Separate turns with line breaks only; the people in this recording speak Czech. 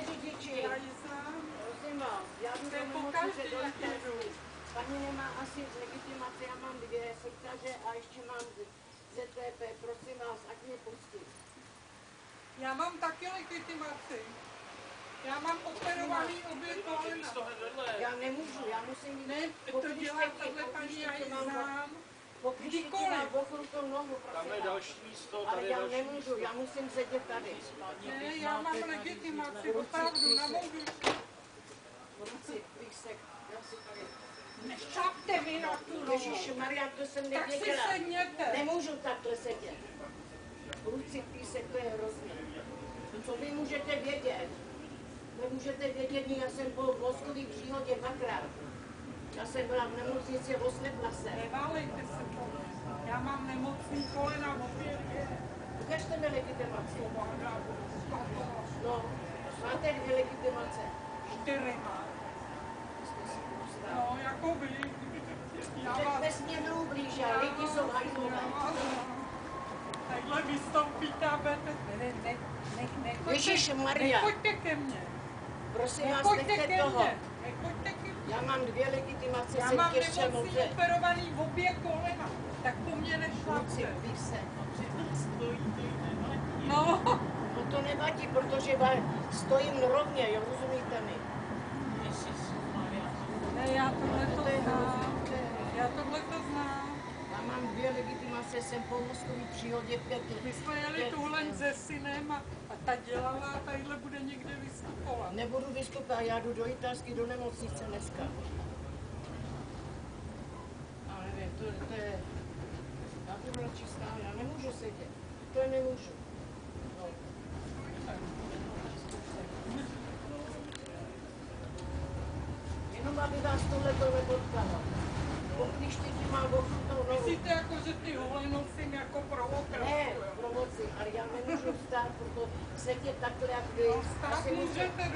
řidiči.
Já ji znám.
Prosím vás, já budu
To je po
nemoci, že
každý
do
jedu.
lékařství. Paní nemá asi legitimaci, já mám 2 srdcaře a ještě mám ZTP. Prosím vás, ať mě pustí.
Já mám taky legitimaci. Já mám operovaný obě kolena.
Já nemůžu, já musím jít.
Ne, to dělá tahle paní, já ji znám.
Pokud mám ochrutou nohu,
Tam je další místo,
ale
tady
já
další
nemůžu, já musím sedět tady.
Ne, já mám legitimaci, opravdu, na mobilu.
Ruci, písek, já si tady.
Nešlapte mi na tu nohu.
Ježišmarja, to jsem
Tak si
nevěděla.
sedněte.
Nemůžu takhle sedět. Ruci, písek, to je hrozné. Co vy můžete vědět? Nemůžete vědět, já jsem po mozkové příhodě 2krát. Já jsem byla v nemocnici, oslepla se.
Neválejte se to. Já mám nemocný kolena v obě.
Ukažte mi legitimaci. No, máte 2 legitimace.
4 má. No, jako vy. Já vás...
Vesmě neublížil, lidi jsou hajzlové.
Takhle vystoupíte a budete... Ne.
Ježišmarja.
Nechoďte ke mně.
Prosím vás,
Nechoďte
nechte
ke
toho.
mně. Nechoďte ke mně.
Já mám 2 legitimace,
Já
jsem
mám
těžce
nemocný
moře.
operovaný v obě kolena. Tak po mně
Ruci,
nešlapte.
písek.
No.
No to nevadí, protože stojím rovně, jo, rozumíte mi?
Ne, já tohle to znám. Já tohle to znám.
Já mám 2 legitimace, jsem po mozkové příhodě 5 let.
My jsme jeli tuhle se synem a ta dělala a tadyhle bude někde vystupovat.
Nebudu vystupovat, já jdu do Italsky, do nemocnice dneska. Ale nevím, to je... Já budu radši stát, já nemůžu sedět. To je nemůžu. No. Jenom aby vás tohleto nepotkalo. Když teď mám ochrutou nohu.
Myslíte jako, že ty holé nosím jako provokaci?
Ne, promoci, ale já nemůžu vstát, protože sedět takhle, jak vy.
Stát můžete,